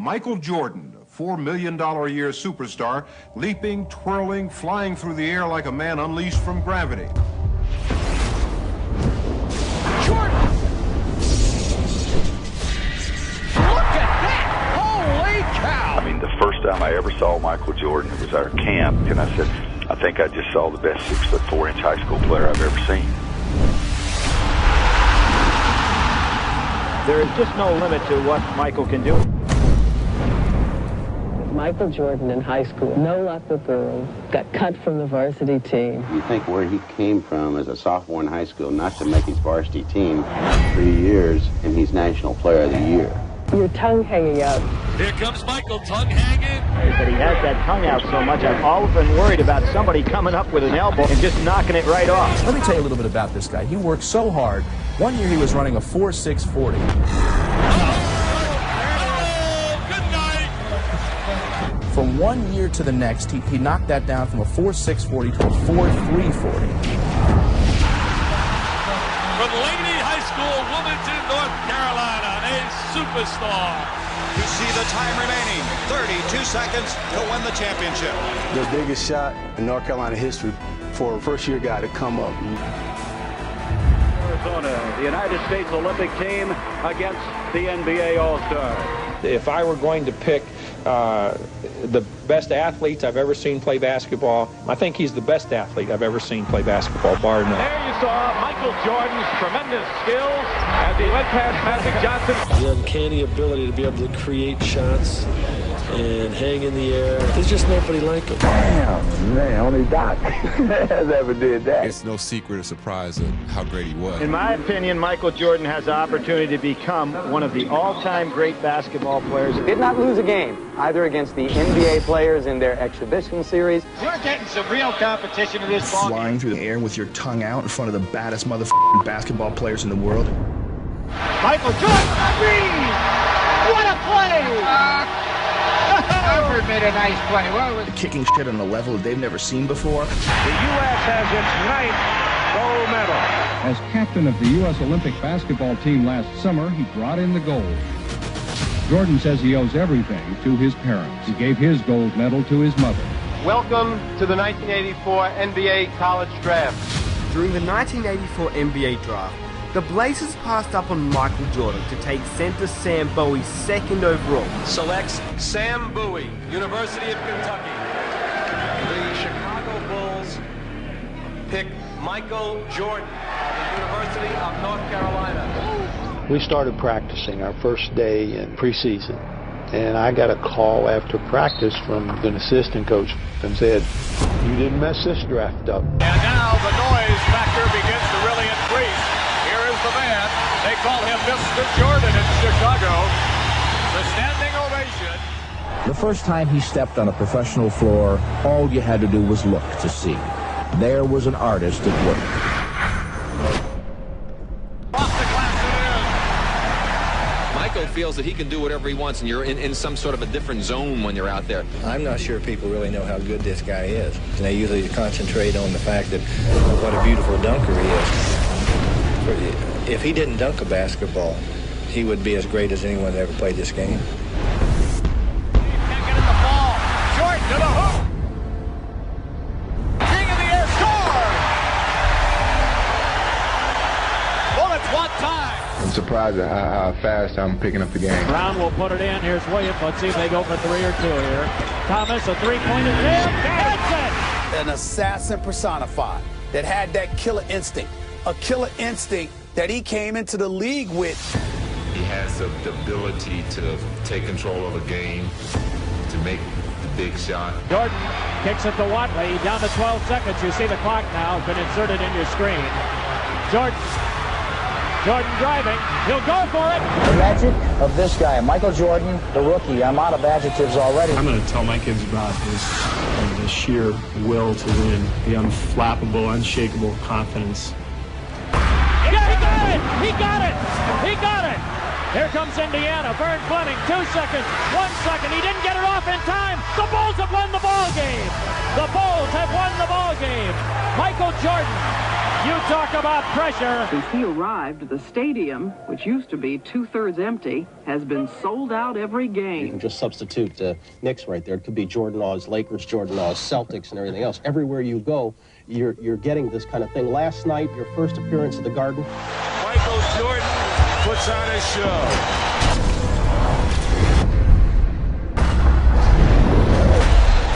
Michael Jordan, a $4 million a year superstar, leaping, twirling, flying through the air like a man unleashed from gravity. Jordan! Look at that! Holy cow! I mean, the first time I ever saw Michael Jordan, it was our camp, and I said, I think I just saw the best 6'4" high school player I've ever seen. There is just no limit to what Michael can do. Michael Jordan in high school, no luck with girls, got cut from the varsity team. You think where he came from as a sophomore in high school, not to make his varsity team 3 years, and he's National Player of the Year. Your tongue hanging out. Here comes Michael, tongue hanging. But he has that tongue out so much, I've often worried about somebody coming up with an elbow and just knocking it right off. Let me tell you a little bit about this guy. He worked so hard. One year he was running a 4.640. From 1 year to the next, he knocked that down from a 4.640 to a 4.340. From Laney High School, Wilmington, North Carolina, a superstar. You see the time remaining, 32 seconds to win the championship. The biggest shot in North Carolina history for a first-year guy to come up. Arizona, the United States Olympic team against the NBA All-Star. If I were going to pick the best athletes I've ever seen play basketball, I think he's the best athlete I've ever seen play basketball, bar none. There you saw Michael Jordan's tremendous skills as he went past Magic Johnson. The uncanny ability to be able to create shots and hang in the air. There's just nobody like him. Damn, man, only Doc has ever did that. It's no secret or surprise of how great he was. In my opinion, Michael Jordan has the opportunity to become one of the all-time great basketball players. Did not lose a game, either against the NBA players in their exhibition series. We're getting some real competition in this ball. Flying through the air with your tongue out in front of the baddest motherfucking basketball players in the world. Michael Jordan! What a play! Alford made a nice play. Well, Kicking shit on a level that they've never seen before. The U.S. has its 9th gold medal. As captain of the U.S. Olympic basketball team last summer, he brought in the gold. Jordan says he owes everything to his parents. He gave his gold medal to his mother. Welcome to the 1984 NBA College Draft. During the 1984 NBA Draft, the Blazers passed up on Michael Jordan to take center Sam Bowie 2nd overall. Selects Sam Bowie, University of Kentucky. The Chicago Bulls pick Michael Jordan of the University of North Carolina. We started practicing our first day in preseason, and I got a call after practice from an assistant coach and said, "You didn't mess this draft up." And now the noise factor begins to really increase. Here is the man. They call him Mr. Jordan in Chicago. The standing ovation. The first time he stepped on a professional floor, all you had to do was look to see. There was an artist at work. Michael feels that he can do whatever he wants, and you're in some sort of a different zone when you're out there. I'm not sure people really know how good this guy is. And they usually concentrate on the fact that what a beautiful dunker he is. If he didn't dunk a basketball, he would be as great as anyone that ever played this game. Can't get at the ball. Jordan to the hoop. King of the air, score! Bullets one time. I'm surprised at how fast I'm picking up the game. Brown will put it in. Here's Williams. Let's see if they go for 3 or 2 here. Thomas, a three-pointer there. That's it! An assassin personified that had that killer instinct. A killer instinct that he came into the league with. He has the ability to take control of a game, to make the big shot. Jordan kicks it to Watley. Down to 12 seconds. You see the clock now has been inserted in your screen. Jordan driving. He'll go for it. The magic of this guy, Michael Jordan, the rookie. I'm out of adjectives already. I'm going to tell my kids about his the sheer will to win, the unflappable, unshakable confidence. He got it! He got it! Here comes Indiana. Vern Fleming, 2 seconds, 1 second. He didn't get it off in time. The Bulls have won the ball game. The Bulls have won the ball game. Michael Jordan You talk about pressure. Since he arrived, the stadium, which used to be 2/3 empty, has been sold out every game. You can just substitute Knicks right there. It could be Jordan Laws, Lakers, Jordan Laws, Celtics, and everything else. Everywhere you go, you're getting this kind of thing. Last night, your first appearance at the Garden. Michael Jordan puts on a show.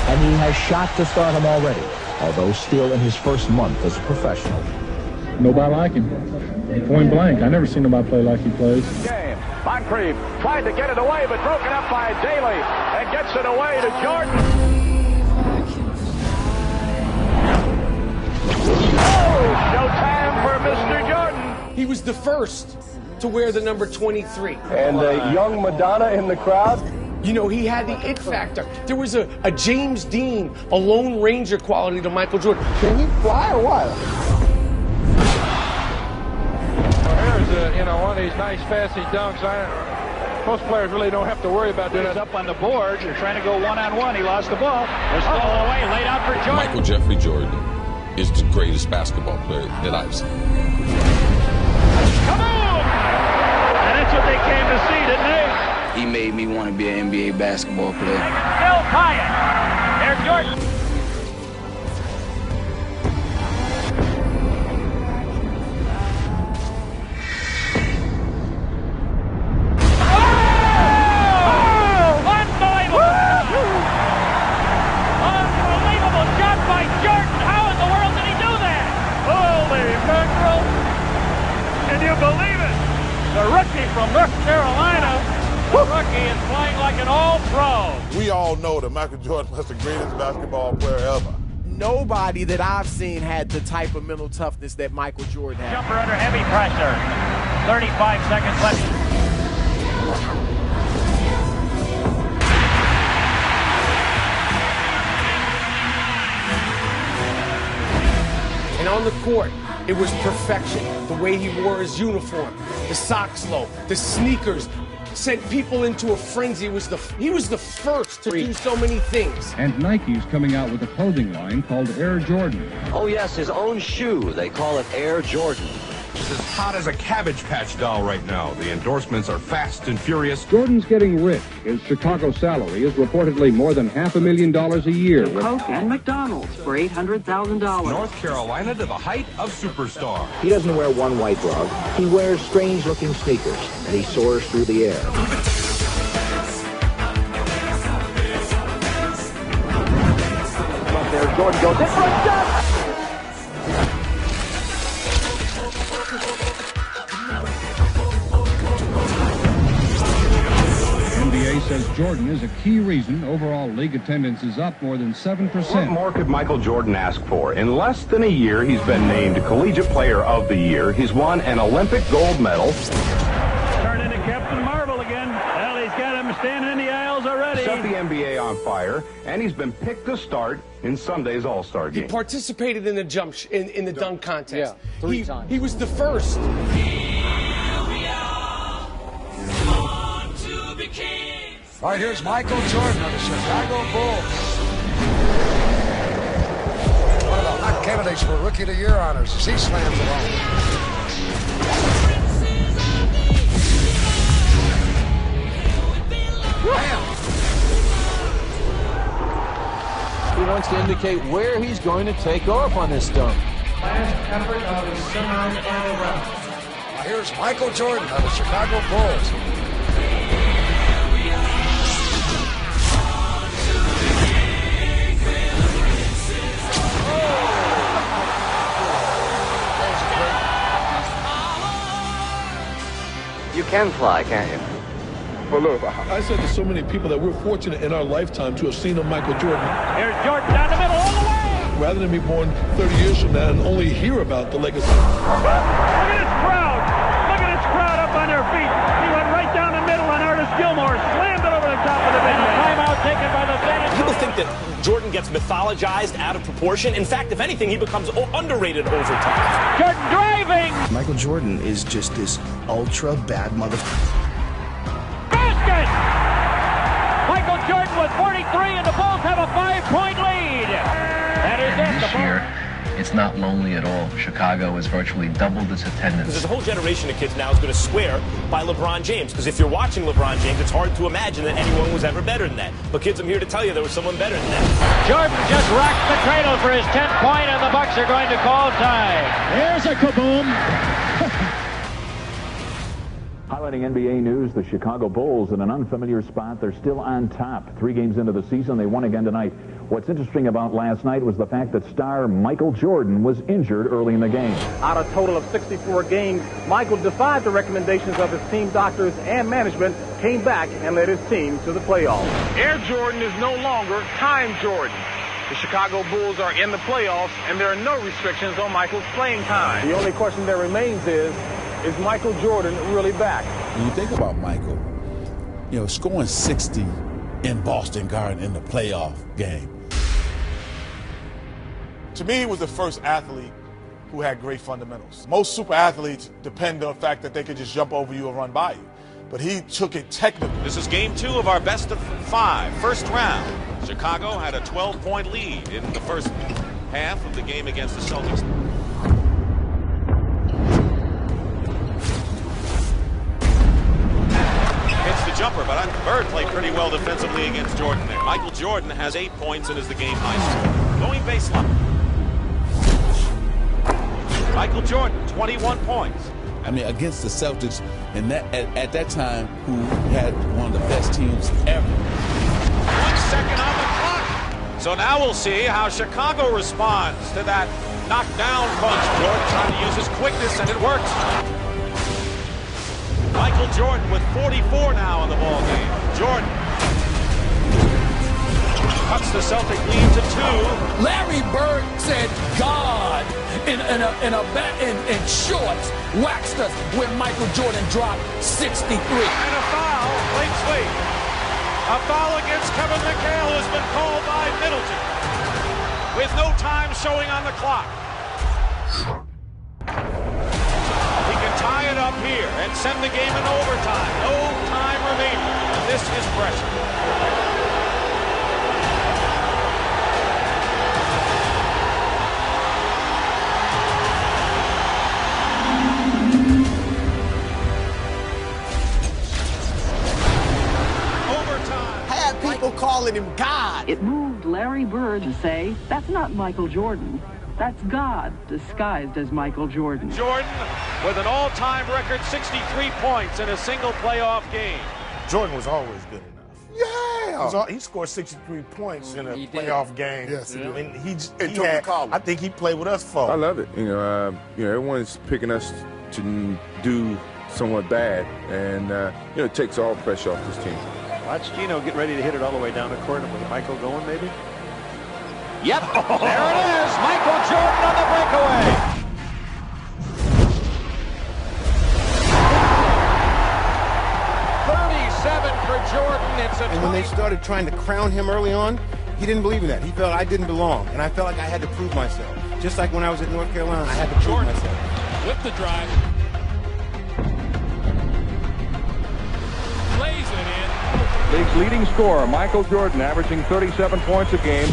And he has shot to stardom already, although still in his first month as a professional. Nobody like him. Point blank. I never seen nobody play like he plays. Game. Moncrief tried to get it away, but broken up by Daly and gets it away to Jordan. Oh, showtime for Mr. Jordan. He was the first to wear the number 23. And young Madonna in the crowd. You know, he had the it factor. There was a James Dean, a Lone Ranger quality to Michael Jordan. Can he fly or what? Well, here's one of these nice, fancy dunks. Most players really don't have to worry about doing He's up on the board. They're trying to go one-on-one. He lost the ball. They're still away. Laid out for Jordan. Michael Jeffrey Jordan is the greatest basketball player that I've seen. Kaboom! And that's what they came to see, didn't they? He made me want to be an NBA basketball player. Still tie it. There's Jordan. Unbelievable shot by Jordan. How in the world did he do that? Holy mackerel. Can you believe it? The rookie from North Carolina. The rookie is playing like an all-pro. We all know that Michael Jordan was the greatest basketball player ever. Nobody that I've seen had the type of mental toughness that Michael Jordan had. Jumper under heavy pressure. 35 seconds left. And on the court, it was perfection. The way he wore his uniform, the socks low, the sneakers, sent people into a frenzy. He was the first to do so many things. And Nike's coming out with a clothing line called Air Jordan. Oh yes, his own shoe. They call it Air Jordan. It's as hot as a Cabbage Patch doll right now. The endorsements are fast and furious. Jordan's getting rich. His Chicago salary is reportedly more than $500,000 a year. Coke and McDonald's for $800,000. North Carolina to the height of superstar. He doesn't wear one white glove. He wears strange-looking sneakers, and he soars through the air. But there, Jordan goes in for a shot. Says Jordan is a key reason overall league attendance is up more than 7%. What more could Michael Jordan ask for? In less than a year, he's been named Collegiate Player of the Year. He's won an Olympic gold medal. Turned into Captain Marvel again. Well, he's got him standing in the aisles already. Set the NBA on fire, and he's been picked to start in Sunday's All-Star game. He participated in the in the dunk contest. Yeah, three times. He was the first. All right, here's Michael Jordan of the Chicago Bulls. One of the hot candidates for Rookie of the Year honors as he slams it home. He wants to indicate where he's going to take off on this dunk. Last effort of his semi-final round. Here's Michael Jordan of the Chicago Bulls. You can fly, can't you? Well, look, I said to so many people that we're fortunate in our lifetime to have seen a Michael Jordan. Here's Jordan down the middle all the way. Rather than be born 30 years from now and only hear about the legacy. Look at this crowd. Look at this crowd up on their feet. He went right down the middle and Artis Gilmore slammed it over the top of the bench. A timeout taken by the bench. People think that Jordan gets mythologized out of proportion. In fact, if anything, he becomes underrated over time. Jordan driving. Michael Jordan is just this ultra bad motherfucker. Basket! Michael Jordan with 43, and the Bulls have a 5-point lead. That is it. This year, It's not lonely at all. Chicago has virtually doubled its attendance. Because there's a whole generation of kids now who's going to swear by LeBron James. Because if you're watching LeBron James, it's hard to imagine that anyone was ever better than that. But kids, I'm here to tell you there was someone better than that. Jordan just rocked the cradle for his 10th point, and the Bucks are going to call time. Here's a kaboom. Highlighting NBA news, the Chicago Bulls in an unfamiliar spot. They're still on top. 3 games into the season, they won again tonight. What's interesting about last night was the fact that star Michael Jordan was injured early in the game. Out of a total of 64 games, Michael defied the recommendations of his team doctors and management, came back and led his team to the playoffs. Air Jordan is no longer Time Jordan. The Chicago Bulls are in the playoffs, and there are no restrictions on Michael's playing time. The only question that remains is Michael Jordan really back? When you think about Michael, you know, scoring 60 in Boston Garden in the playoff game. To me, he was the first athlete who had great fundamentals. Most super athletes depend on the fact that they could just jump over you and run by you. But he took it technical. This is game 2 of our best of 5, first round. Chicago had a 12-point lead in the first half of the game against the Celtics. Jumper, but Bird played pretty well defensively against Jordan there. Michael Jordan has 8 points and is the game high scorer. Going baseline. Michael Jordan, 21 points. I mean, against the Celtics, and that at that time, who had one of the best teams ever. 1 second on the clock. So now we'll see how Chicago responds to that knockdown punch. Jordan trying to use his quickness, and it works. Michael Jordan with 44 now in the ball game. Jordan cuts the Celtic lead to 2. Larry Bird said God in shorts waxed us when Michael Jordan dropped 63. And a foul, late sweep. A foul against Kevin McHale has been called by Middleton with no time showing on the clock. Tie it up here and send the game in overtime. No time remaining. And this is pressure. Overtime. Had people calling him God. It moved Larry Bird to say, that's not Michael Jordan. That's God disguised as Michael Jordan. Jordan with an all-time record 63 points in a single playoff game. Jordan was always good enough. Yeah. He scored 63 points in a playoff game. Yes, he did. I mean, I think he played with us for. I love it. You know, everyone's picking us to do somewhat bad, and it takes all pressure off this team. Watch Gino get ready to hit it all the way down the court. With Michael going, maybe? Yep, there it is. Michael Jordan on the breakaway. For Jordan, it's a and when they started trying to crown him early on, he didn't believe in that. He felt I didn't belong, and I felt like I had to prove myself. Just like when I was at North Carolina, I had to prove myself. With the drive. Lays it in. League's leading scorer, Michael Jordan, averaging 37 points a game.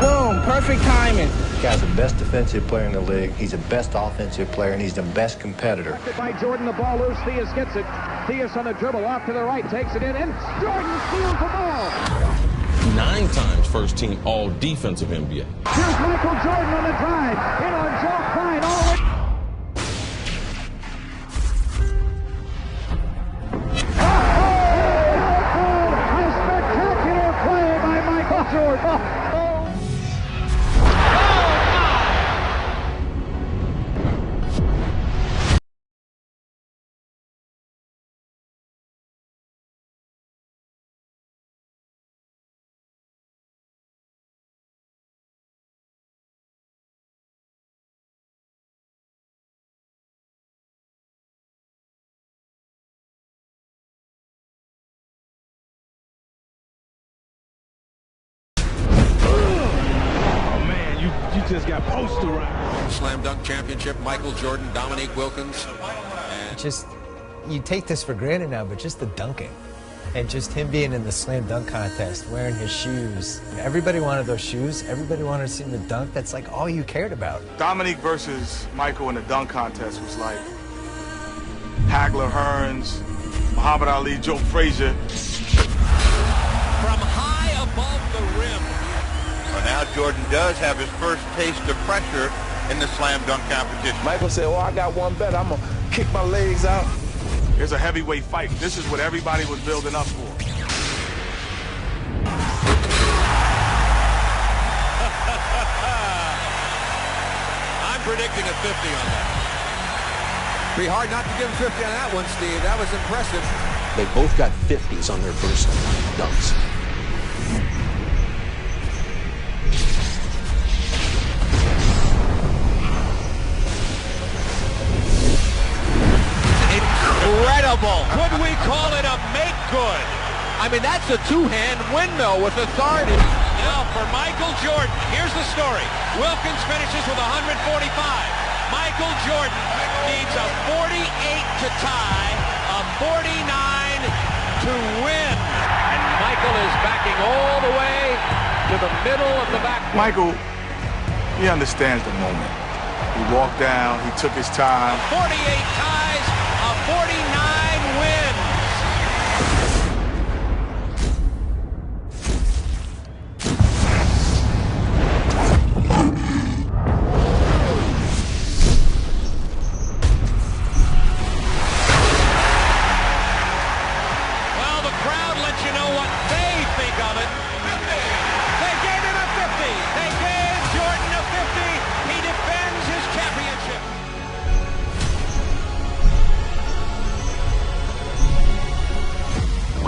Boom, perfect timing. This guy's the best defensive player in the league. He's the best offensive player, and he's the best competitor. By Jordan, the ball loose. Theus gets it. Theus on the dribble off to the right, takes it in, and Jordan steals the ball. 9 times first team all defensive NBA. Here's Michael Jordan on the drive. In on Joe Klein all the way. A spectacular play by Michael Jordan. Just got posterized. Slam dunk championship, Michael Jordan, Dominique Wilkins. You take this for granted now, but just the dunking. And just him being in the slam dunk contest, wearing his shoes. Everybody wanted those shoes. Everybody wanted to see him to dunk. That's like all you cared about. Dominique versus Michael in the dunk contest was like Hagler, Hearns, Muhammad Ali, Joe Frazier. From high above the rim. Well, now Jordan does have his first taste of pressure in the slam dunk competition. Michael said, well, I got one bet. I'm going to kick my legs out. It's a heavyweight fight. This is what everybody was building up for. I'm predicting a 50 on that. Be hard not to give him 50 on that one, Steve. That was impressive. They both got 50s on their first dunks. Incredible. Could we call it a make good? I mean, that's a two-hand windmill with authority. Now for Michael Jordan. Here's the story. Wilkins finishes with 145. Michael Jordan needs a 48 to tie, a 49 to win. And Michael is backing all the way to the middle of the back. Michael, he understands the moment. He walked down, he took his time. 48 ties, a 49 wins.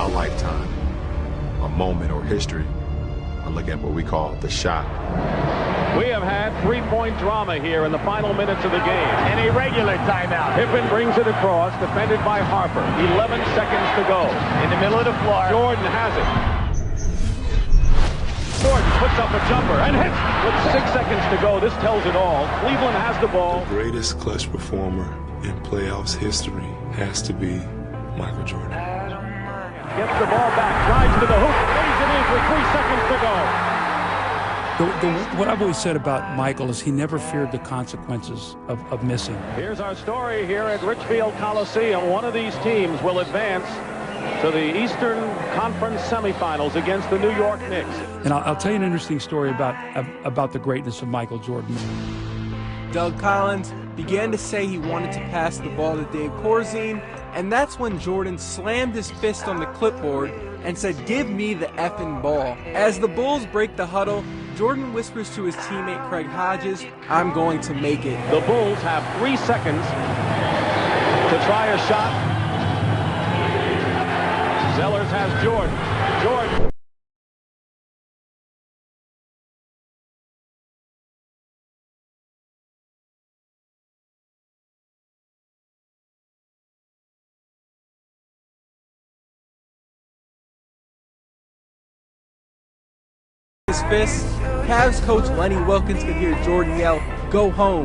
Lifetime, a moment or history. I look at what we call the shot. We have had three-point drama here in the final minutes of the game. An irregular timeout. Pippen brings it across, defended by Harper. 11 seconds to go. In the middle of the floor. Jordan has it. Jordan puts up a jumper and hits with 6 seconds to go. This tells it all. Cleveland has the ball. The greatest clutch performer in playoffs history has to be Michael Jordan. Gets the ball back, drives to the hoop, lays it in for 3 seconds to go. What I've always said about Michael is he never feared the consequences of missing. Here's our story here at Richfield Coliseum. One of these teams will advance to the Eastern Conference semifinals against the New York Knicks. And I'll tell you an interesting story about the greatness of Michael Jordan. Doug Collins began to say he wanted to pass the ball to Dave Corzine, and that's when Jordan slammed his fist on the clipboard and said, "Give me the effing ball." As the Bulls break the huddle, Jordan whispers to his teammate Craig Hodges, "I'm going to make it." The Bulls have 3 seconds to try a shot. Zellers has Jordan. Jordan. His fist. Cavs coach Lenny Wilkins could hear Jordan yell, go home,"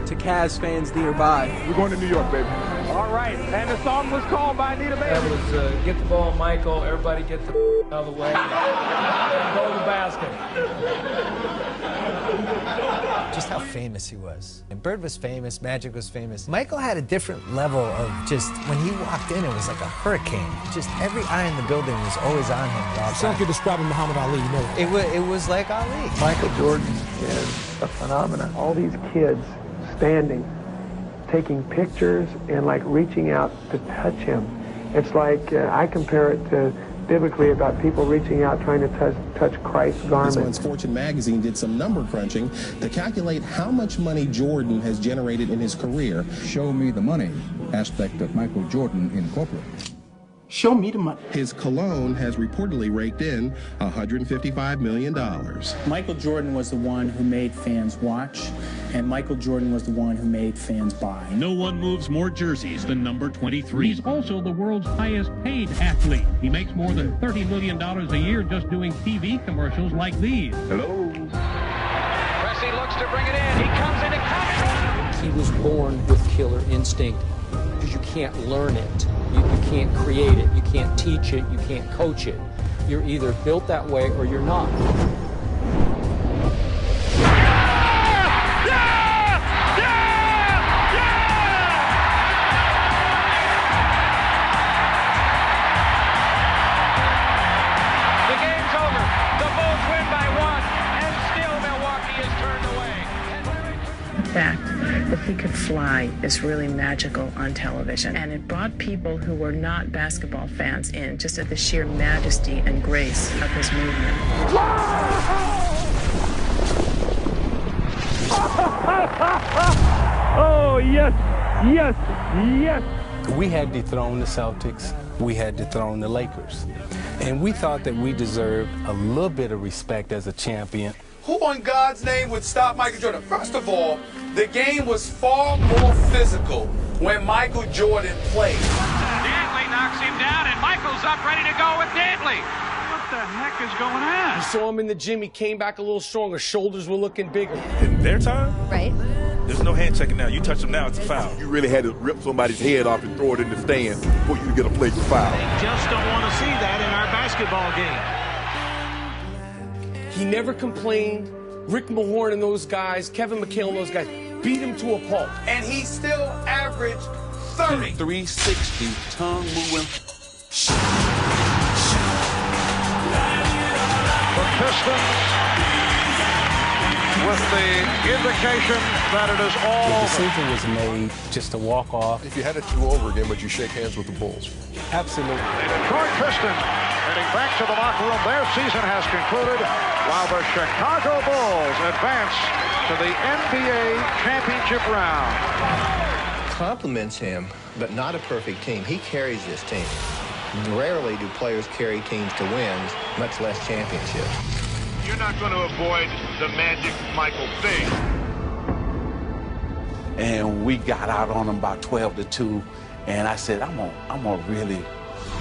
to Cavs fans nearby. We're going to New York, baby. All right, and the song was called by Anita Bailey. That was get the ball, Michael. Everybody get the out of the way. Go to the basket. Just how famous he was. And Bird was famous, Magic was famous. Michael had a different level of just, when he walked in, it was like a hurricane. Just every eye in the building was always on him. It's like you're describing Muhammad Ali, you know that. It was like Ali. Michael Jordan is a phenomenon. All these kids standing, taking pictures and like reaching out to touch him. It's like, I compare it to biblically about people reaching out trying to touch Christ's garment. This month's Fortune magazine did some number crunching to calculate how much money Jordan has generated in his career. Show me the money aspect of Michael Jordan Incorporated. Show me the money. His cologne has reportedly raked in $155 million. Michael Jordan was the one who made fans watch, and Michael Jordan was the one who made fans buy. No one moves more jerseys than number 23. He's also the world's highest paid athlete. He makes more than $30 million a year just doing TV commercials like these. Hello. Pressey looks to bring it in. He comes into contact. He was born with killer instinct because you can't learn it. You can't create it, you can't teach it, you can't coach it. You're either built that way or you're not. The fact that he could fly is really magical on television, and it brought people who were not basketball fans in just at the sheer majesty and grace of his movement. Oh, yes, yes, yes. We had dethroned the Celtics, we had dethroned the Lakers, and we thought that we deserved a little bit of respect as a champion. Who in God's name would stop Michael Jordan? First of all, the game was far more physical when Michael Jordan played. Dantley knocks him down, and Michael's up ready to go with Dantley. What the heck is going on? You saw him in the gym. He came back a little stronger. Shoulders were looking bigger. In their time? Right. There's no hand checking now. You touch him now, it's a foul. You really had to rip somebody's head off and throw it in the stands for you to get a flagrant foul. They just don't want to see that in our basketball game. He never complained. Rick Mahorn and those guys, Kevin McHale and those guys, beat him to a pulp. And he still averaged 30. 360, tongue moving. The Pistons with the indication that it is all The decision was made just to walk off. If you had it do over again, would you shake hands with the Bulls? Absolutely. The Detroit Pistons heading back to the locker room. Their season has concluded while the Chicago Bulls advance to the NBA championship round. Compliments him, but not a perfect team. He carries this team. Rarely do players carry teams to wins, much less championships. You're not going to avoid the magic Michael thing. And we got out on him about 12-2, and I said, I'm gonna really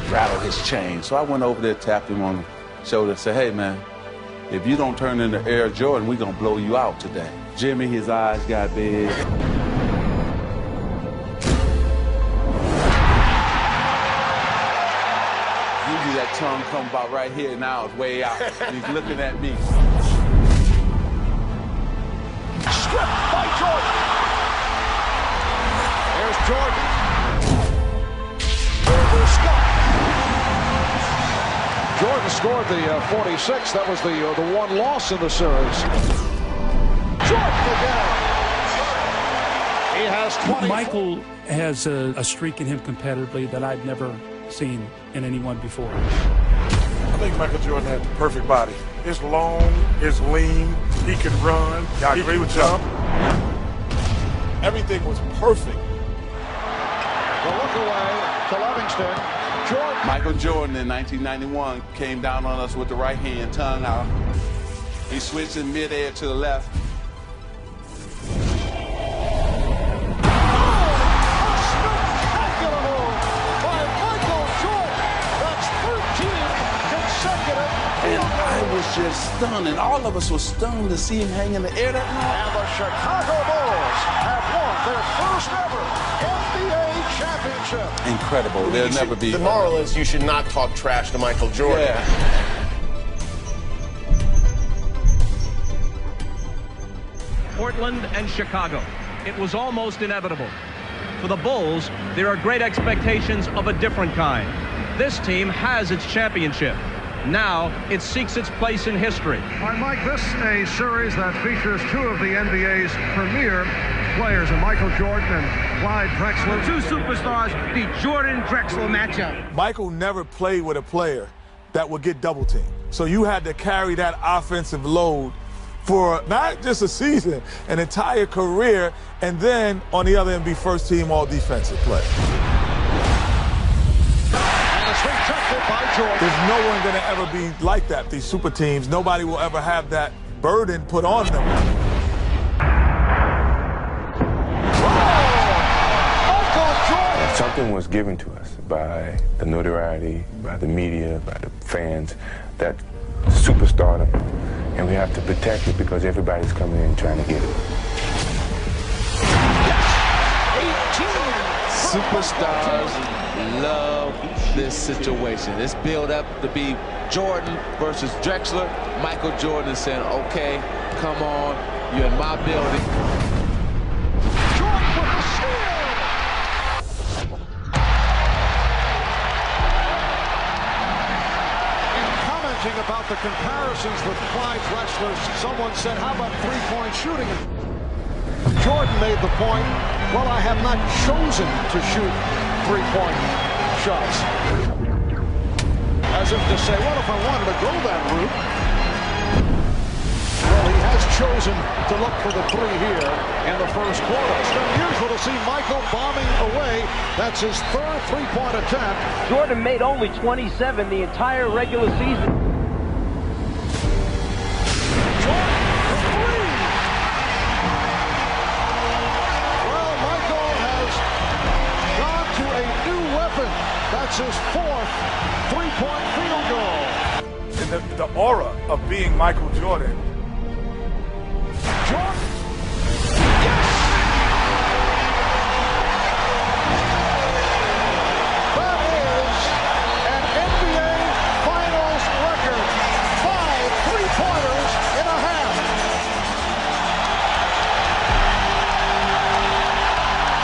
rattle his chain. So I went over there, tapped him on the shoulder, and said, hey man, if you don't turn into Air Jordan, we're gonna blow you out today. Jimmy, his eyes got big. Usually that tongue come about right here, now it's way out. He's looking at me. Stripped by Jordan. There's Jordan. Over Scott. Jordan scored the 46. That was the one loss in the series. Jordan again. He has 20. Michael has a streak in him competitively that I've never seen in anyone before. I think Michael Jordan had the perfect body. It's long, it's lean, he can run, he can jump. Everything was perfect. The look away to Livingston. Jordan. Michael Jordan in 1991 came down on us with the right hand, tongue out. He switched in midair to the left. And I was just stunned, and all of us were stunned to see him hang in the air that night. And the Chicago Bulls have won their first ever NBA championship. Incredible. There'll never be. The moral is you should not talk trash to Michael Jordan. Yeah. Portland and Chicago. It was almost inevitable. For the Bulls, there are great expectations of a different kind. This team has its championship. Now it seeks its place in history. All right, Mike, this is a series that features two of the NBA's premier players, Michael Jordan and Clyde Drexler. Two superstars, the Jordan-Drexler matchup. Michael never played with a player that would get double teamed. So you had to carry that offensive load for not just a season, an entire career, and then on the other end be first team all defensive player. There's no one going to ever be like that, these super teams. Nobody will ever have that burden put on them. Something was given to us by the notoriety, by the media, by the fans, that superstardom, and we have to protect it because everybody's coming in trying to get it. 18 superstars love this situation. It's built up to be Jordan versus Drexler. Michael Jordan is saying, okay, come on, you're in my building. Jordan with the steal! In commenting about the comparisons with Clyde Drexler, someone said, how about three-point shooting? Jordan made the point, well, I have not chosen to shoot three-point shots. As if to say, well, if I wanted to go that route. Well, he has chosen to look for the three here in the first quarter. It's unusual to see Michael bombing away. That's his third three-point attempt. Jordan made only 27 the entire regular season. That's his fourth three-point field goal. And the aura of being Michael Jordan. Jordan. Yes! That is an NBA Finals record. 5 three-pointers in a half.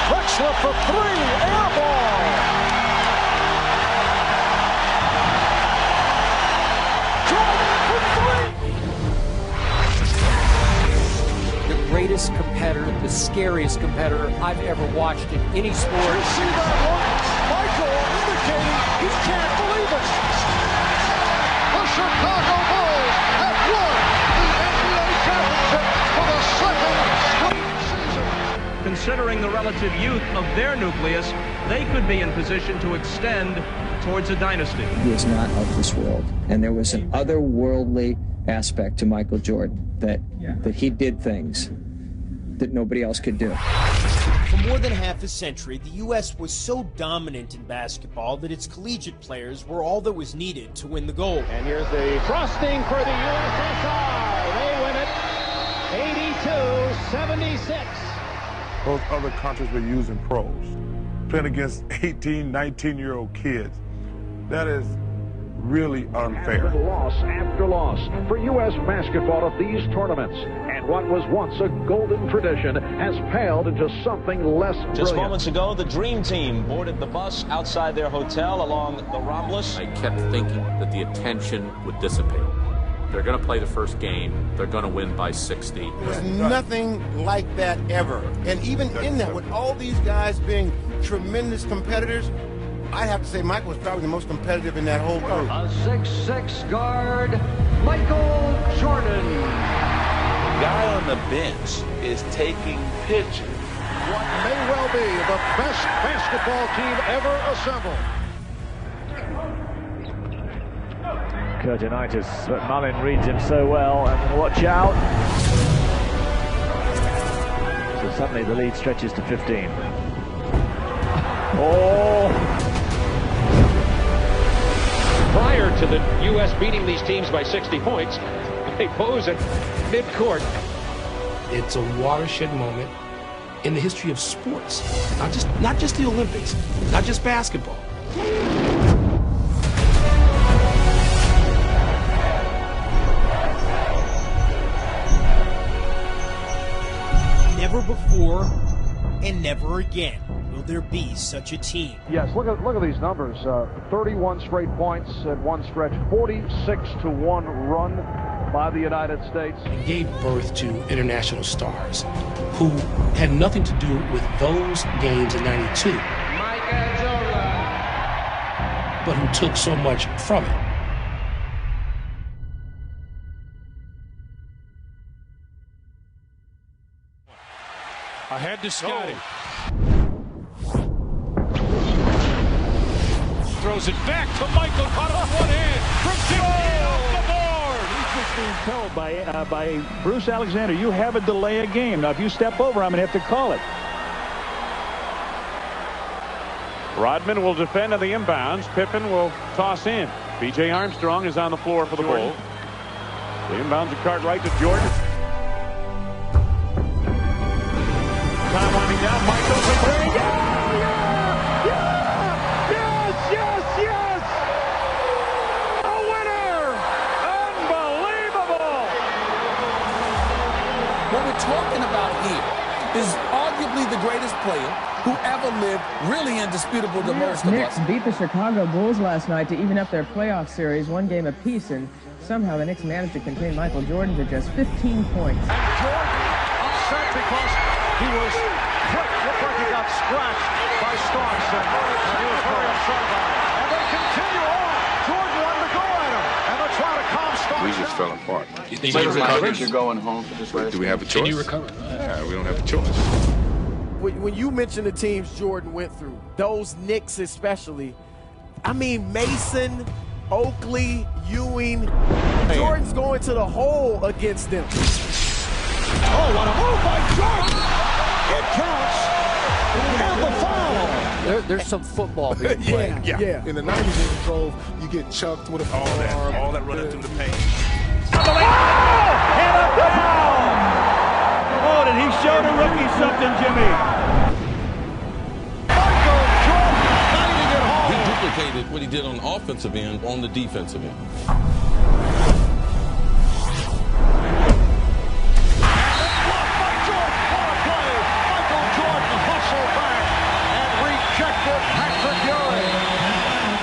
Drexler for three, air ball. Greatest competitor, the scariest competitor I've ever watched in any sport. You see that one? Michael indicating he can't believe it. The Chicago Bulls have won the NBA championship for the second straight season. Considering the relative youth of their nucleus, they could be in position to extend towards a dynasty. He is not of this world, and there was an otherworldly aspect to Michael Jordan that he did things that nobody else could do. For more than half a century, the U.S. was so dominant in basketball that its collegiate players were all that was needed to win the gold. And here's the frosting for the USSR. They win it 82-76. Those other countries were using pros, playing against 18, 19-year-old kids. That is really unfair. Loss after loss for U.S. basketball at these tournaments. And what was once a golden tradition has paled into something less brilliant. Just moments ago, the Dream Team boarded the bus outside their hotel along the Ramblas. I kept thinking that the attention would dissipate. They're going to play the first game. They're going to win by 60. There's nothing like that ever. And even in that, with all these guys being tremendous competitors, I'd have to say Michael was probably the most competitive in that whole group. A 6'6" guard, Michael Jordan. The guy on the bench is taking pictures. What may well be the best basketball team ever assembled. Curtinitis, but Mullin reads him so well, and watch out. So suddenly the lead stretches to 15. Oh! Prior to the U.S. beating these teams by 60 points, they pose at midcourt. It's a watershed moment in the history of sports. Not just the Olympics, not just basketball. Never before and never again will there be such a team. Yes, look at these numbers. 31 straight points at one stretch, 46-1 run by the United States. And gave birth to international stars who had nothing to do with those games in '92, but who took so much from it. Ahead to Scotty. Throws it back to Michael, caught off one hand from 50 off the board. He's just being told by Bruce Alexander, you have a delay a game. Now, if you step over, I'm going to have to call it. Rodman will defend on the inbounds. Pippen will toss in. B.J. Armstrong is on the floor for the Bulls. The inbounds a card right to Jordan. Time winding down. Michael for three. Yeah! is arguably the greatest player who ever lived, really indisputable to most of us. Knicks beat the Chicago Bulls last night to even up their playoff series, one game apiece, and somehow the Knicks managed to contain Michael Jordan to just 15 points. And Jordan upset because he was quick. Looked like he got scratched by Starks, and he was very upset about it. And they continue on. Jordan wanted to go at him, and they're trying to calm Starks. We just fell apart. You're going home for this race. Do we have a choice? Can you recover? Yeah, we don't have a choice. When you mention the teams Jordan went through, those Knicks especially, I mean Mason, Oakley, Ewing, Jordan's going to the hole against them. Oh, what a move by Jordan! It counts, and the foul. There's some football being played. Yeah. In the 90s, in control, you get chucked with a all that running through the paint. And a foul! Oh, did he show the rookie something, Jimmy? Michael Jordan not even get home. He duplicated what he did on the offensive end on the defensive end.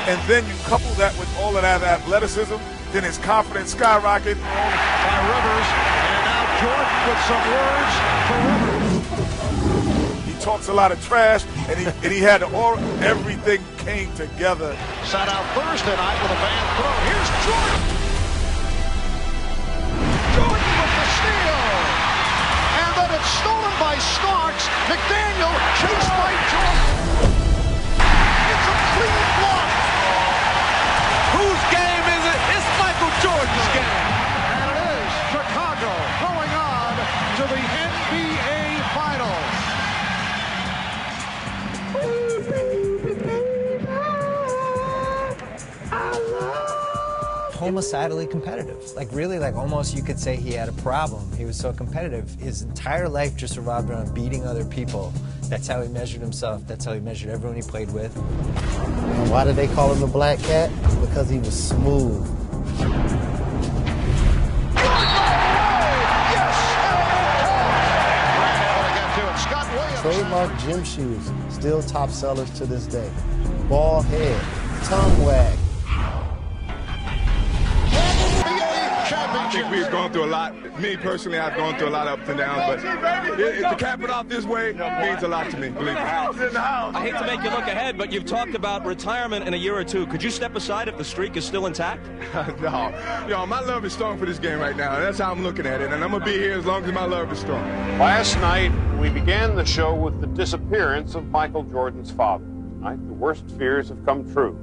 And then you couple that with all of that athleticism, then his confidence skyrocket. By Rivers, and now Jordan with some words for Rivers. He talks a lot of trash, and he had everything came together. Sat out Thursday night with a bad throw. Here's Jordan. Jordan with the steal. And then it's stolen by Starks. McDaniel chased by Jordan. It's a clean block. Whose game is it? It's Michael Jordan's game. And it is Chicago going on to the NBA Finals. Homicidally competitive. Like really, like almost you could say he had a problem. He was so competitive. His entire life just revolved around beating other people. That's how he measured himself. That's how he measured everyone he played with. And why did they call him the Black Cat? Because he was smooth. Trademark gym shoes, still top sellers to this day. Ball head, tongue wag. I think we've gone through a lot. Me personally, I've gone through a lot of ups and downs, but to cap it off this way means a lot to me, believe me. I hate to make you look ahead, but you've talked about retirement in a year or two. Could you step aside if the streak is still intact? No. Yo, my love is strong for this game right now. That's how I'm looking at it, and I'm going to be here as long as my love is strong. Last night, we began the show with the disappearance of Michael Jordan's father. Tonight, the worst fears have come true.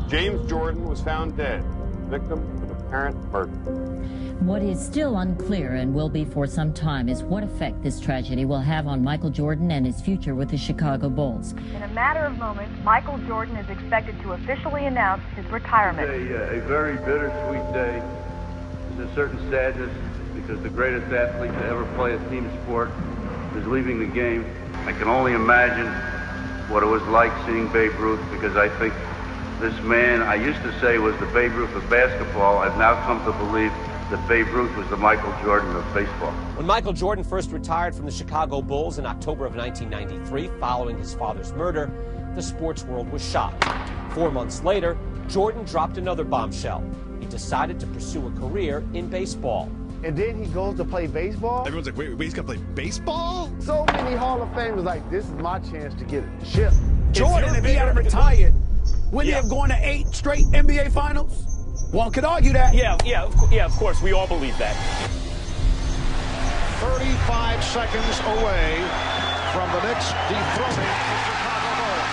James Jordan was found dead, victim of an apparent murder. What is still unclear and will be for some time is what effect this tragedy will have on Michael Jordan and his future with the Chicago Bulls. In a matter of moments, Michael Jordan is expected to officially announce his retirement. A very bittersweet day. There's a certain sadness because the greatest athlete to ever play a team sport is leaving the game. I can only imagine what it was like seeing Babe Ruth, because I think this man, I used to say, was the Babe Ruth of basketball. I've now come to believe that Babe Ruth was the Michael Jordan of baseball. When Michael Jordan first retired from the Chicago Bulls in October of 1993, following his father's murder, the sports world was shocked. 4 months later, Jordan dropped another bombshell. He decided to pursue a career in baseball. And then he goes to play baseball? Everyone's like, wait, he's gonna play baseball? So many Hall of Famers like, this is my chance to get a chip. Jordan, if he had retired, wouldn't he have gone to 8 straight NBA Finals? One could argue that. Yeah, of course. We all believe that. 35 seconds away from the Knicks dethroning the Chicago Bulls.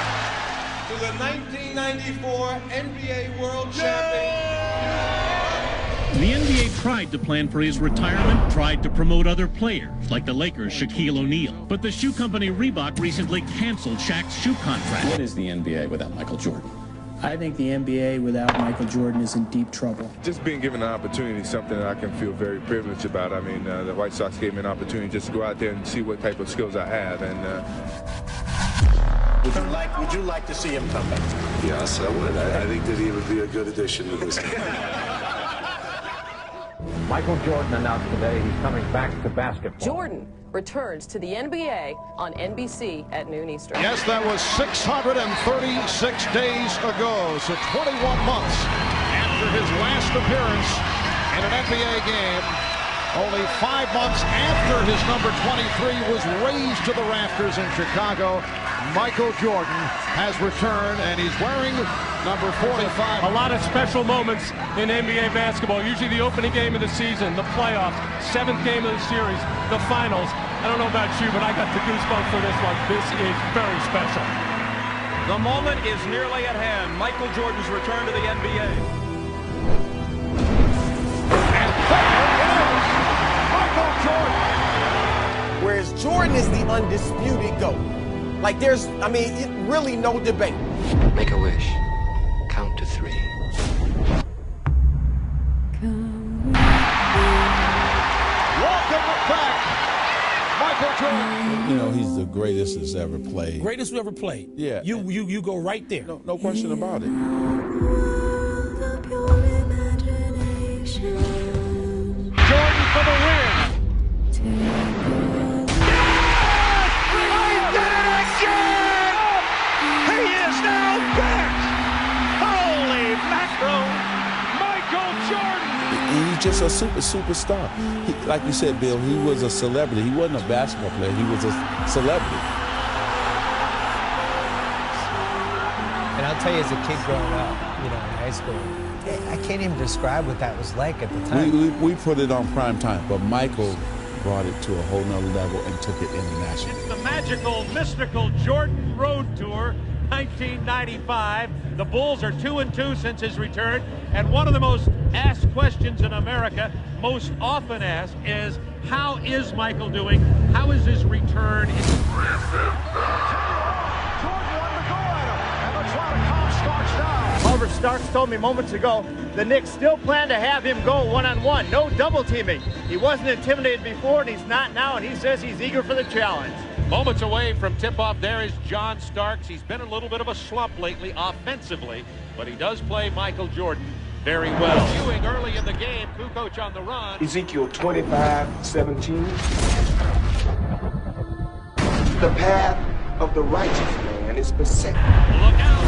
To the 1994 NBA World Champion. The NBA tried to plan for his retirement, tried to promote other players, like the Lakers' Shaquille O'Neal. But the shoe company Reebok recently canceled Shaq's shoe contract. What is the NBA without Michael Jordan? I think the NBA without Michael Jordan is in deep trouble. Just being given an opportunity is something that I can feel very privileged about. I mean, the White Sox gave me an opportunity just to go out there and see what type of skills I have. And Would you like to see him come back? Yes, I would. I think that he would be a good addition to this team. Michael Jordan announced today he's coming back to basketball. Jordan returns to the NBA on NBC at noon Eastern. Yes, that was 636 days ago, so 21 months after his last appearance in an NBA game. Only 5 months after his number 23 was raised to the rafters in Chicago, Michael Jordan has returned, and he's wearing number 45. A lot of special moments in NBA basketball. Usually the opening game of the season, the playoffs, 7th game of the series, the finals. I don't know about you, but I got the goosebumps for this one. This is very special. The moment is nearly at hand. Michael Jordan's return to the NBA. And there it is, Michael Jordan. Whereas Jordan is the undisputed GOAT. Like there's, I mean, really no debate. Make a wish. Count to 3. Welcome back, Michael Jordan. You know, he's the greatest that's ever played. Greatest who ever played. Yeah. You go right there. No question about it. Jordan for the win. He's just a superstar. Like you said, Bill, he was a celebrity. He wasn't a basketball player. He was a celebrity. And I'll tell you, as a kid growing up, you know, in high school, I can't even describe what that was like at the time. We put it on prime time, but Michael brought it to a whole nother level and took it international. It's the magical, mystical Jordan Road Tour, 1995. The Bulls are 2-2 since his return, and one of the most asked questions in America, most often asked, is how is Michael doing? How is his return? Jordan wanted to go at him, and they're trying to calm Starks down. However, Starks told me moments ago the Knicks still plan to have him go one-on-one, no double teaming. He wasn't intimidated before, and he's not now, and he says he's eager for the challenge. Moments away from tip-off, there is John Starks. He's been a little bit of a slump lately offensively, but he does play Michael Jordan very well. Ewing early in the game, Kukoc on the run. Ezekiel 25:17. The path of the righteous man is beset. Look out!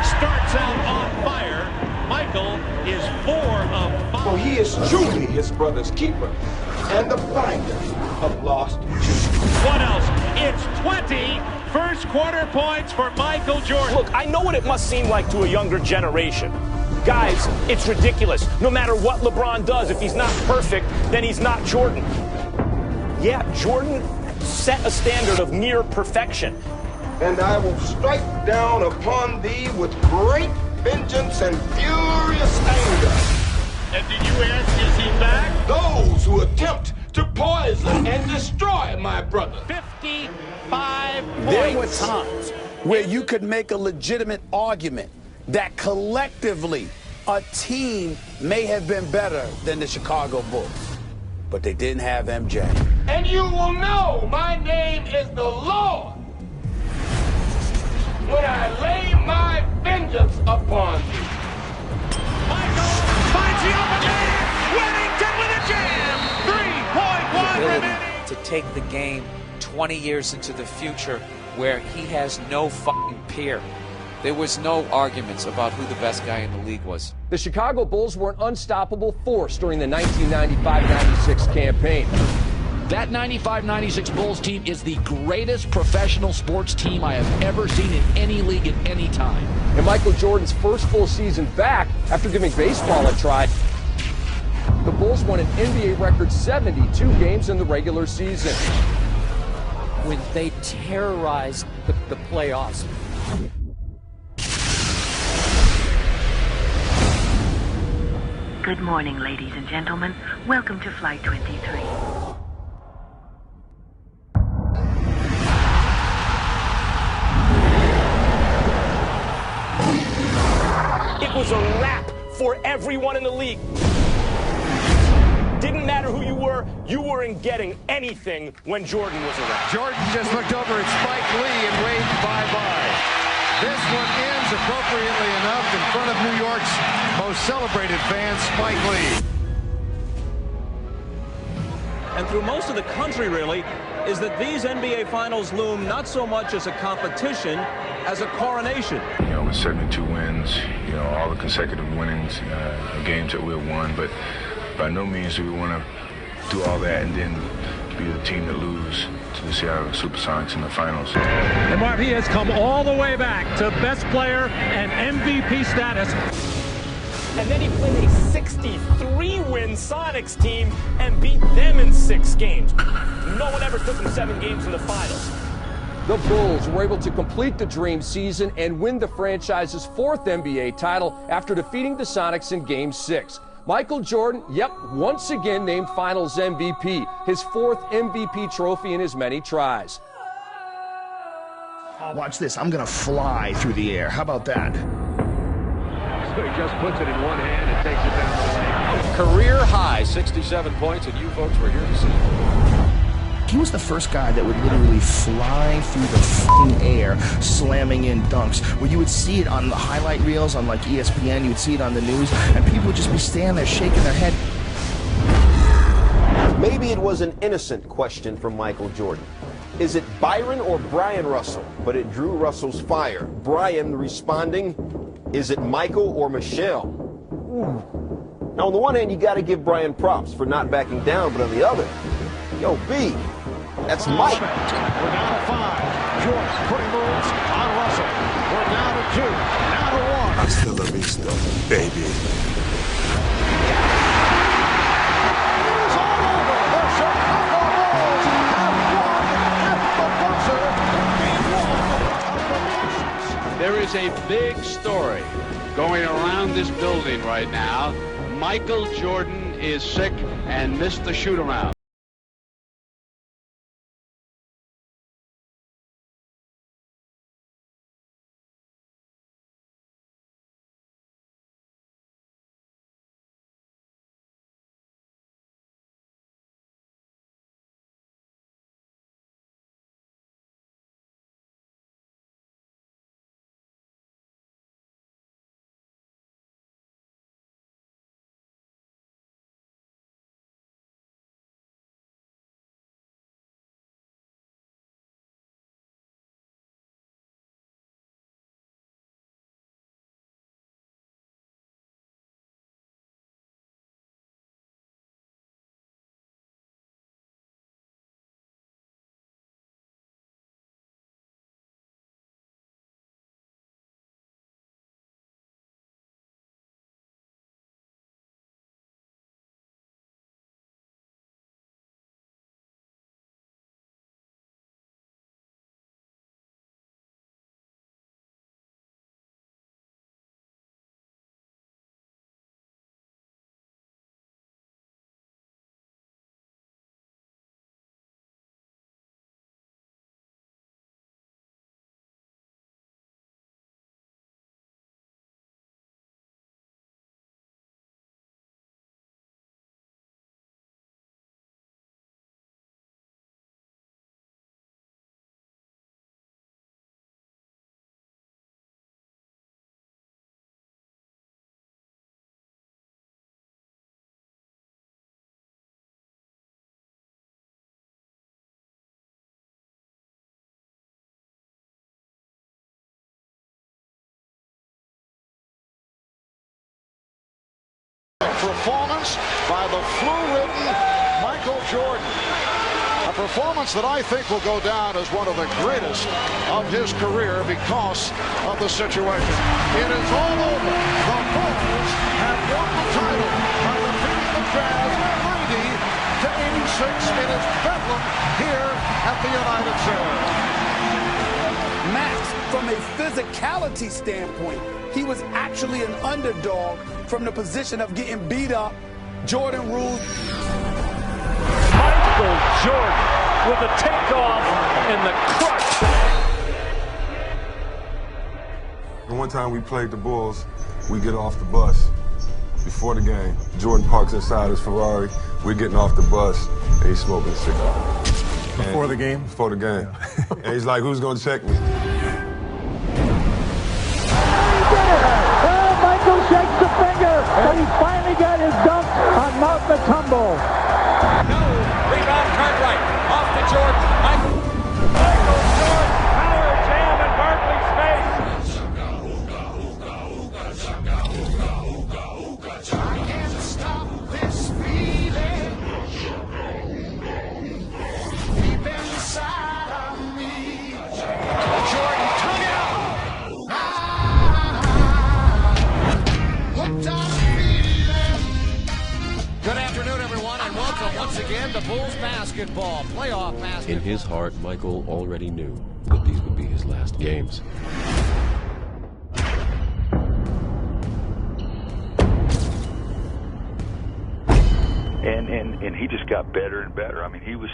Starts out on fire. Michael is 4 of 5. For he is truly his brother's keeper and the finder of lost children. What else? It's 20 first quarter points for Michael Jordan. Look, I know what it must seem like to a younger generation. Guys, it's ridiculous. No matter what LeBron does, if he's not perfect, then he's not Jordan. Yeah, Jordan set a standard of near perfection. And I will strike down upon thee with great vengeance and furious anger. And did you ask, is he back? Those who attempt to poison and destroy my brother. 55 points. There were times where you could make a legitimate argument that collectively a team may have been better than the Chicago Bulls, but they didn't have MJ. And you will know my name is the Lord when I lay my vengeance upon you. Michael finds the open man. Whittington with a jam. 3.1 remaining. To take the game 20 years into the future where he has no fucking peer. There was no arguments about who the best guy in the league was. The Chicago Bulls were an unstoppable force during the 1995-96 campaign. That 95-96 Bulls team is the greatest professional sports team I have ever seen in any league at any time. In Michael Jordan's first full season back, after giving baseball a try, the Bulls won an NBA record 72 games in the regular season. When they terrorized the playoffs. Good morning, ladies and gentlemen. Welcome to Flight 23. It was a wrap for everyone in the league. Didn't matter who you weren't getting anything when Jordan was around. Jordan just looked over at Spike Lee and waved bye-bye. This one ends appropriately enough in front of New York's most celebrated fan Spike Lee. And through most of the country, really, is that these NBA Finals loom not so much as a competition as a coronation. You know, with 72 wins, you know, all the consecutive winnings, games that we've won, but by no means do we want to do all that and then be the team that lose to the Seattle Supersonics in the finals. And Marv, he has come all the way back to best player and MVP status. And then he played a 63-win Sonics team and beat them in 6 games. No one ever took him 7 games in the finals. The Bulls were able to complete the dream season and win the franchise's 4th NBA title after defeating the Sonics in Game 6. Michael Jordan, once again named Finals MVP, his 4th MVP trophy in his many tries. Watch this. I'm going to fly through the air. How about that? So he just puts it in one hand and takes it down the lane. Career high, 67 points, and you folks were here to see it. He was the first guy that would literally fly through the f***ing air, slamming in dunks. Where you would see it on the highlight reels on like ESPN, you would see it on the news, and people would just be standing there shaking their head. Maybe it was an innocent question from Michael Jordan. Is it Byron or Brian Russell? But it drew Russell's fire. Brian responding, is it Michael or Michelle? Ooh. Now, on the one hand, you got to give Brian props for not backing down, but on the other, yo, B, that's Mike. We're down to 5. Jordan putting moves on Russell. We're down to 2. Now to 1. Hasta la vista, baby. There is a big story going around this building right now. Michael Jordan is sick and missed the shoot-around. Performance by the flu-ridden Michael Jordan. A performance that I think will go down as one of the greatest of his career because of the situation. It is all over. The Bulls have won the title by defeating the Jazz 90-86. It is Bedlam here at the United Center. Max, from a physicality standpoint, he was actually an underdog from the position of getting beat up. Jordan ruled. Michael Jordan with the takeoff and the crush. The one time we played the Bulls, we get off the bus before the game. Jordan parks inside his Ferrari. We're getting off the bus, and he's smoking a cigar. Before the game? Before the game. And he's like, who's going to check me? Michael shakes the finger. Good afternoon, everyone, and welcome once again to Bulls basketball, playoff basketball. In his heart, Michael already knew that these would be his last games. And he just got better and better. I mean, he was,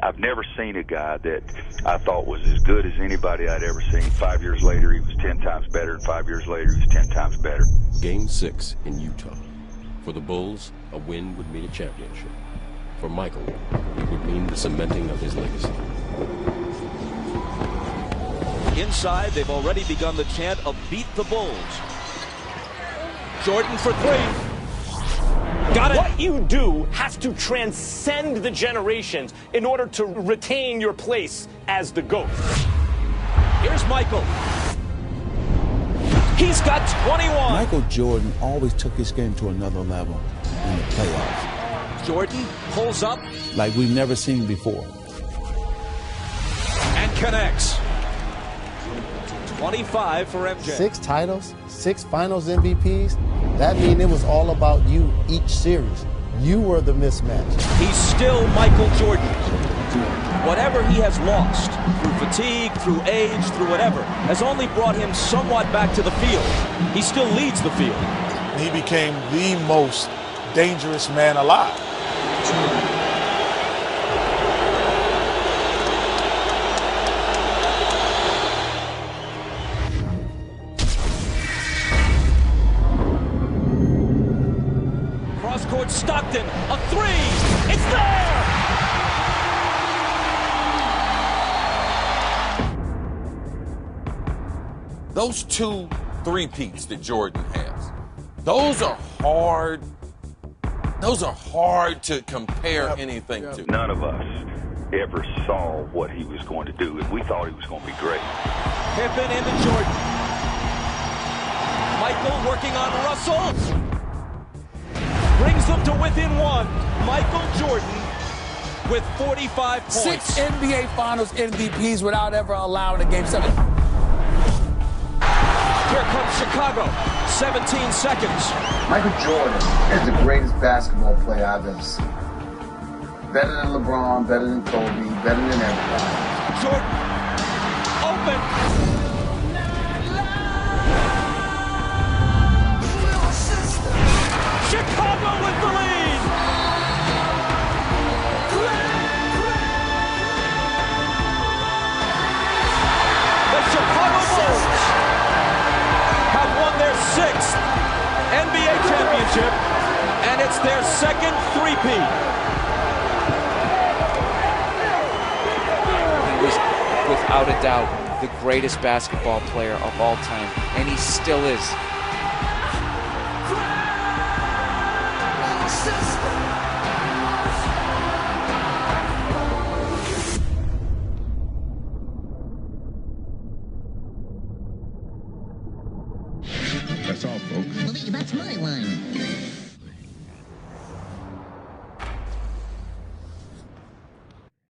I've never seen a guy that I thought was as good as anybody I'd ever seen. 5 years later, he was 10 times better, and 5 years later, he was 10 times better. Game 6 in Utah. For the Bulls, a win would mean a championship. For Michael, it would mean the cementing of his legacy. Inside, they've already begun the chant of beat the Bulls. Jordan for three. Got it. What you do has to transcend the generations in order to retain your place as the GOAT. Here's Michael. He's got 21. Michael Jordan always took his game to another level in the playoffs. Jordan pulls up. Like we've never seen before. And connects. 25 for MJ. 6 titles, 6 finals MVPs. That means it was all about you each series. You were the mismatch. He's still Michael Jordan. Whatever he has lost, through fatigue, through age, through whatever, has only brought him somewhat back to the field. He still leads the field. He became the most dangerous man alive. Cross-court Stockton, a three! It's there! Those 2 three-peats that Jordan has, those are hard to compare anything to. None of us ever saw what he was going to do, and we thought he was going to be great. Pippen into Jordan. Michael working on Russell. Brings them to within 1. Michael Jordan with 45 points. 6 NBA Finals MVPs without ever allowing a Game 7. Here comes Chicago. 17 seconds. Michael Jordan is the greatest basketball player I've ever seen. Better than LeBron, better than Kobe, better than everybody. Jordan, open. Chicago with the lead. The Chicago Bulls have won their 6th NBA championship, and it's their 2nd three-peat. He was, without a doubt, the greatest basketball player of all time, and he still is. That's all, folks. Well, that's my line.